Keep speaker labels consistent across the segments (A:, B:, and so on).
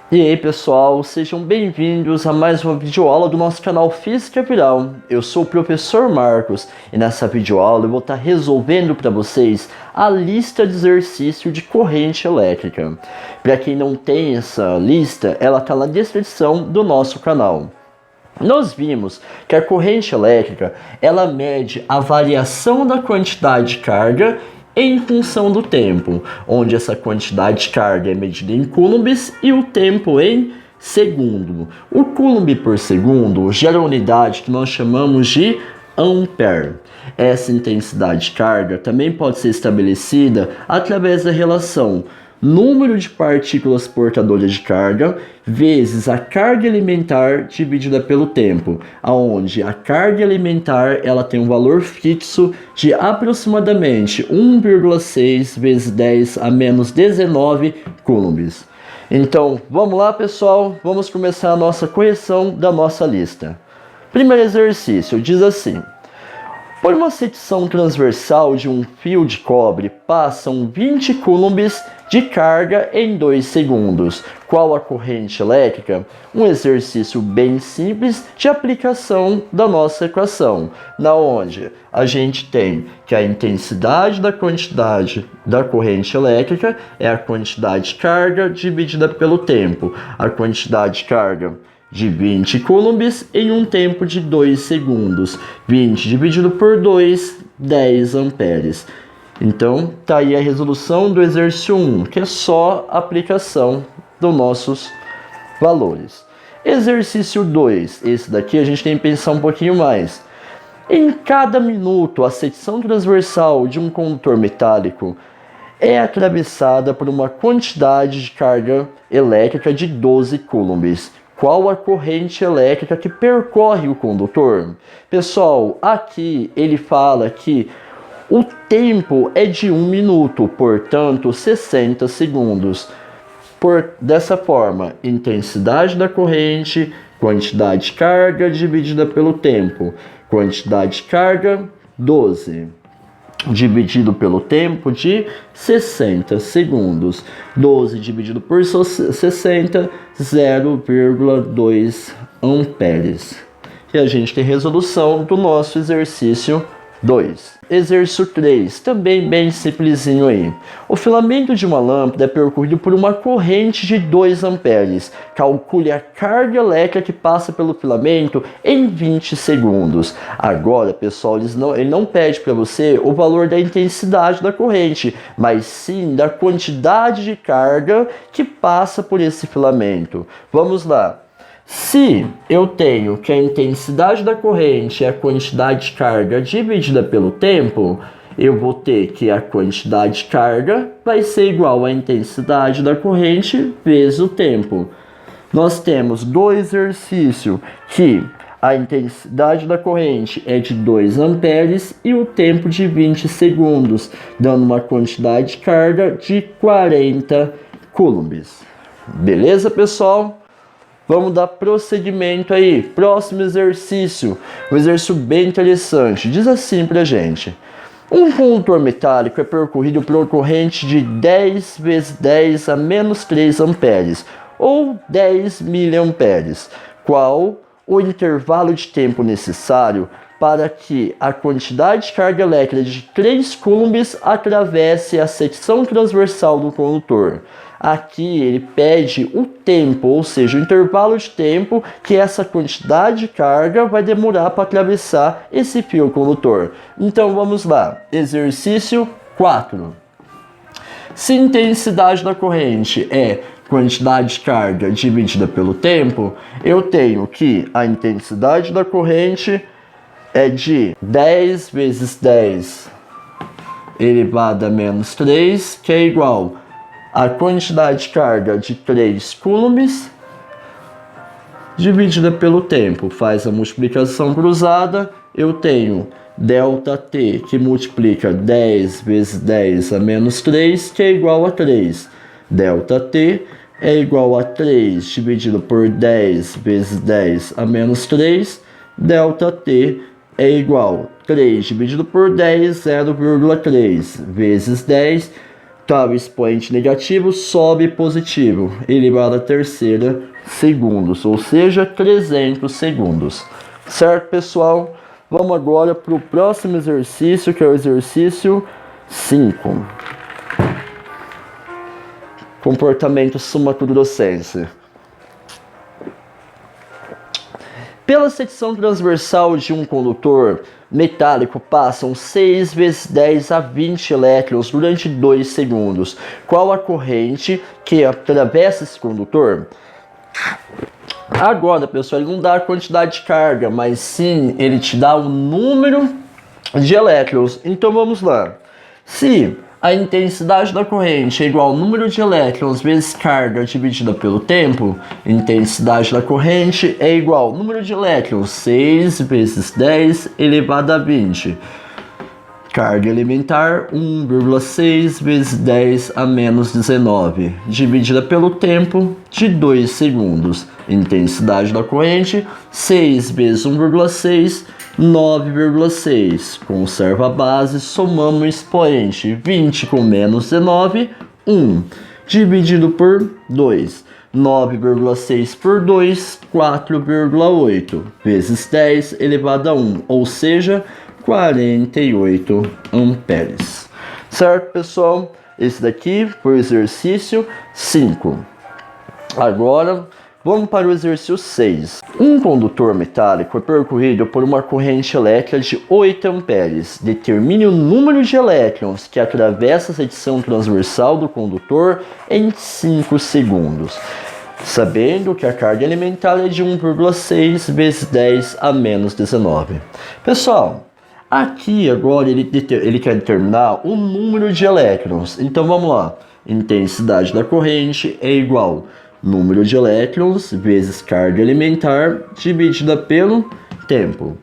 A: E aí pessoal, sejam bem-vindos a mais uma videoaula do nosso canal Física Viral. Eu sou o professor Marcos e nessa videoaula eu vou estar resolvendo para vocês a lista de exercício de corrente elétrica. Para quem não tem essa lista, ela está na descrição do nosso canal. Nós vimos que a corrente elétrica ela mede a variação da quantidade de carga em função do tempo, onde essa quantidade de carga é medida em coulombs e o tempo em segundo. O coulomb por segundo gera a unidade que nós chamamos de ampere. Essa intensidade de carga também pode ser estabelecida através da relação número de partículas portadoras de carga vezes a carga elementar dividida pelo tempo, aonde a carga elementar ela tem um valor fixo de aproximadamente 1,6 vezes 10 a menos 19 coulombs. Então, vamos lá pessoal, vamos começar a nossa correção da nossa lista. Primeiro exercício diz assim: por uma secção transversal de um fio de cobre passam 20 coulombs de carga em 2 segundos. Qual a corrente elétrica? Um exercício bem simples de aplicação da nossa equação, na onde a gente tem que a intensidade da quantidade da corrente elétrica é a quantidade de carga dividida pelo tempo. A quantidade de carga de 20 coulombs em um tempo de 2 segundos. 20 dividido por 2, 10 amperes. Então, tá aí a resolução do exercício 1, que é só a aplicação dos nossos valores. Exercício 2, esse daqui a gente tem que pensar um pouquinho mais. Em cada minuto, a secção transversal de um condutor metálico é atravessada por uma quantidade de carga elétrica de 12 coulombs. Qual a corrente elétrica que percorre o condutor? Pessoal, aqui ele fala que o tempo é de 1 minuto, portanto 60 segundos. Dessa forma, intensidade da corrente, quantidade de carga dividida pelo tempo. Quantidade de carga, 12. Dividido pelo tempo de 60 segundos. 12 dividido por 60, 0,2 amperes. E a gente tem resolução do nosso exercício 2. Exercício 3, também bem simplesinho aí. O filamento de uma lâmpada é percorrido por uma corrente de 2 amperes. Calcule a carga elétrica que passa pelo filamento em 20 segundos. Agora, pessoal, ele não pede para você o valor da intensidade da corrente, mas sim da quantidade de carga que passa por esse filamento. Vamos lá. Se eu tenho que a intensidade da corrente é a quantidade de carga dividida pelo tempo, eu vou ter que a quantidade de carga vai ser igual à intensidade da corrente vezes o tempo. Nós temos do exercício que a intensidade da corrente é de 2 amperes e o tempo de 20 segundos, dando uma quantidade de carga de 40 coulombs. Beleza, pessoal? Vamos dar prosseguimento aí. Próximo exercício. Um exercício bem interessante. Diz assim pra gente: um condutor metálico é percorrido por uma corrente de 10 vezes 10 a menos 3 amperes, ou 10 miliamperes. Qual o intervalo de tempo necessário para que a quantidade de carga elétrica de 3 coulombs atravesse a secção transversal do condutor? Aqui ele pede o tempo, ou seja, o intervalo de tempo que essa quantidade de carga vai demorar para atravessar esse fio condutor. Então vamos lá, exercício 4. Se a intensidade da corrente é quantidade de carga dividida pelo tempo, eu tenho que a intensidade da corrente é de 10 vezes 10 elevado a menos 3, que é igual a quantidade de carga de 3 coulombs dividida pelo tempo. Faz a multiplicação cruzada, eu tenho ΔT que multiplica 10 vezes 10 a menos 3, que é igual a 3. ΔT é igual a 3 dividido por 10 vezes 10 a menos 3. ΔT é igual a 3 dividido por 10, 0,3 vezes 10, Tá, o expoente negativo sobe positivo, elevado à terceira segundos, ou seja, 300 segundos. Certo, pessoal? Vamos agora para o próximo exercício, que é o exercício 5. Comportamento sumatogrossense. Pela secção transversal de um condutor metálico passam 6 vezes 10 a 20 elétrons durante 2 segundos. Qual a corrente que atravessa esse condutor? Agora, pessoal, ele não dá a quantidade de carga, mas sim ele te dá o número de elétrons. Então vamos lá. Se a intensidade da corrente é igual ao número de elétrons vezes carga dividida pelo tempo, intensidade da corrente é igual ao número de elétrons 6 vezes 10 elevado a 20. Carga elementar 1,6 vezes 10 a menos 19, dividida pelo tempo de 2 segundos. Intensidade da corrente 6 vezes 1,6, 9,6. Conserva a base, somamos o expoente 20 com menos 19, 1. Dividido por 2. 9,6 por 2, 4,8. Vezes 10 elevado a 1, ou seja, 48 amperes. Certo, pessoal? Esse daqui foi o exercício 5. Agora, vamos para o exercício 6. Um condutor metálico é percorrido por uma corrente elétrica de 8 amperes. Determine o número de elétrons que atravessa a secção transversal do condutor em 5 segundos. Sabendo que a carga elementar é de 1,6 vezes 10 a menos 19. Pessoal, aqui agora ele quer determinar o número de elétrons. Então vamos lá. Intensidade da corrente é igual número de elétrons vezes carga elementar dividida pelo tempo.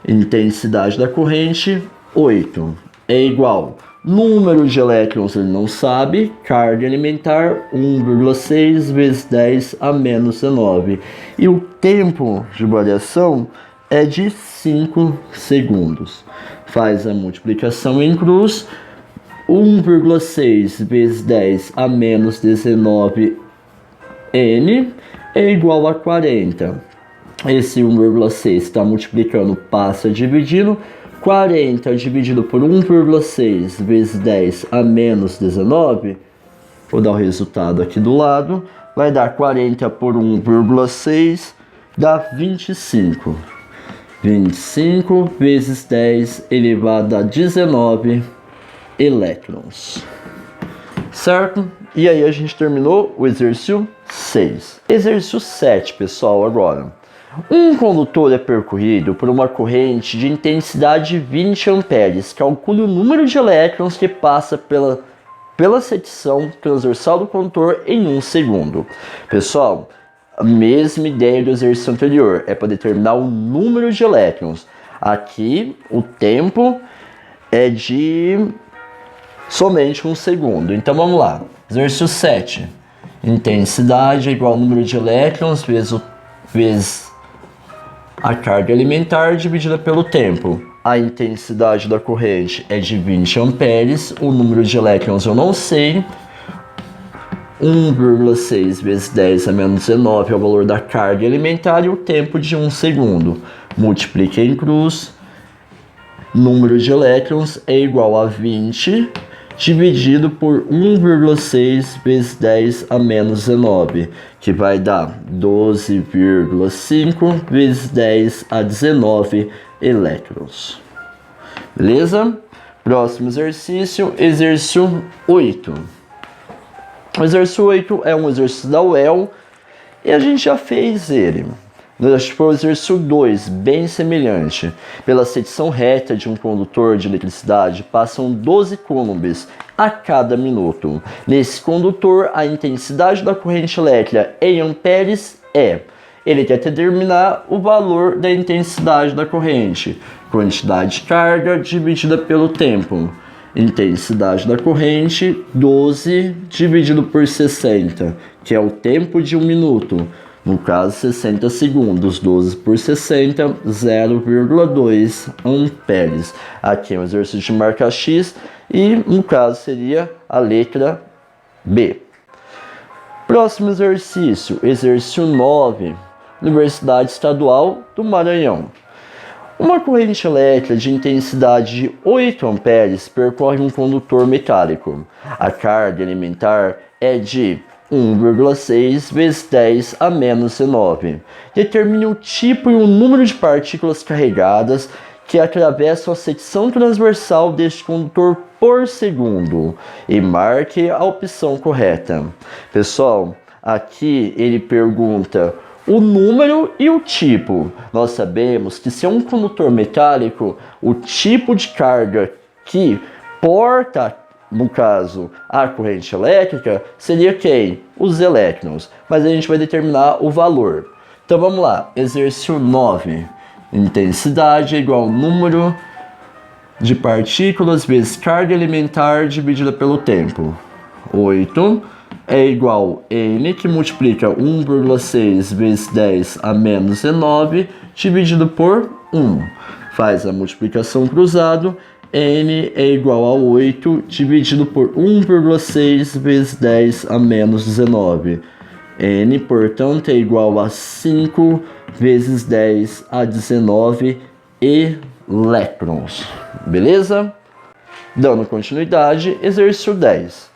A: Intensidade da corrente 8 é igual número de elétrons ele não sabe, carga elementar 1,6 vezes 10 a menos 19. E o tempo de variação é de 5 segundos. Faz a multiplicação em cruz. 1,6 vezes 10 a menos 19 N é igual a 40. Esse 1,6 está multiplicando, passa dividindo. 40 dividido por 1,6 vezes 10 a menos 19. Vou dar o resultado aqui do lado. Vai dar 40 por 1,6, dá 25. 25 vezes 10 elevado a 19 elétrons. Certo? E aí a gente terminou o exercício 6. Exercício 7, pessoal, agora. Um condutor é percorrido por uma corrente de intensidade de 20 amperes. Calcule o número de elétrons que passa pela secção transversal do condutor em 1 segundo. Pessoal, a mesma ideia do exercício anterior, é para determinar o número de elétrons. Aqui o tempo é de somente 1 segundo. Então vamos lá. Exercício 7. Intensidade é igual ao número de elétrons vezes a carga elementar dividida pelo tempo. A intensidade da corrente é de 20 amperes. O número de elétrons eu não sei. 1,6 vezes 10 a menos 19 é o valor da carga elementar e o tempo de 1 segundo. Multiplique em cruz. Número de elétrons é igual a 20 dividido por 1,6 vezes 10 a menos 19, que vai dar 12,5 vezes 10 a 19 elétrons. Beleza? Próximo exercício, exercício 8. O exercício 8 é um exercício da UEL e a gente já fez ele. Acho que foi o exercício 2, bem semelhante. Pela secção reta de um condutor de eletricidade passam 12 coulombs a cada minuto. Nesse condutor, a intensidade da corrente elétrica em amperes é... Ele quer determinar o valor da intensidade da corrente. Quantidade de carga dividida pelo tempo. Intensidade da corrente, 12 dividido por 60, que é o tempo de 1 minuto. No caso, 60 segundos, 12 por 60, 0,2 amperes. Aqui é um exercício de marca X e, no caso, seria a letra B. Próximo exercício, exercício 9, Universidade Estadual do Maranhão. Uma corrente elétrica de intensidade de 8 amperes percorre um condutor metálico. A carga elementar é de 1,6 vezes 10 a menos 19. Determine o tipo e o número de partículas carregadas que atravessam a secção transversal deste condutor por segundo e marque a opção correta. Pessoal, aqui ele pergunta o número e o tipo. Nós sabemos que se é um condutor metálico, o tipo de carga que porta, no caso, a corrente elétrica, seria quem? Os elétrons. Mas a gente vai determinar o valor. Então vamos lá, exercício 9. Intensidade é igual ao número de partículas vezes carga elementar dividida pelo tempo. 8 é igual a N, que multiplica 1,6 vezes 10 a menos 19, dividido por 1. Faz a multiplicação cruzado. N é igual a 8 dividido por 1,6 vezes 10 a menos 19. N, portanto, é igual a 5 vezes 10 a 19 elétrons. Beleza? Dando continuidade, exercício 10.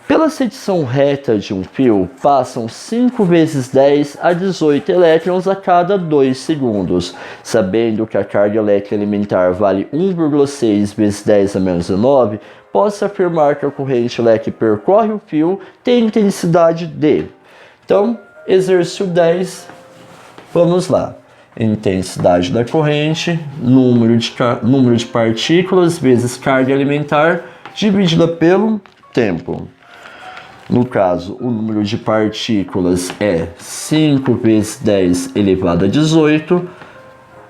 A: Pela secção reta de um fio, passam 5 vezes 10 a 18 elétrons a cada 2 segundos. Sabendo que a carga elétrica elementar vale 1,6 vezes 10 a menos 19, pode-se afirmar que a corrente elétrica que percorre o fio tem intensidade D. Então, exercício 10, vamos lá. Intensidade da corrente, número de partículas vezes carga elementar, dividida pelo tempo. No caso, o número de partículas é 5 vezes 10 elevado a 18.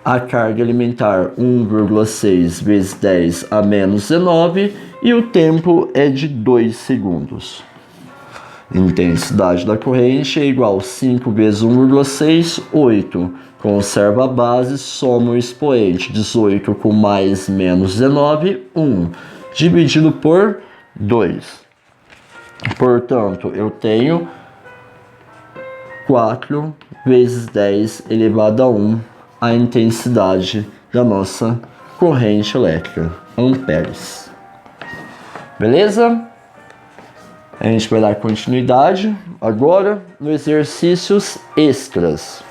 A: A carga elementar 1,6 vezes 10 a menos 19. E o tempo é de 2 segundos. Intensidade da corrente é igual a 5 vezes 1,6, 8. Conserva a base, soma o expoente. 18 com mais menos 19, 1. Dividido por 2. Portanto, eu tenho 4 vezes 10 elevado a 1 a intensidade da nossa corrente elétrica, amperes. Beleza? A gente vai dar continuidade agora nos exercícios extras.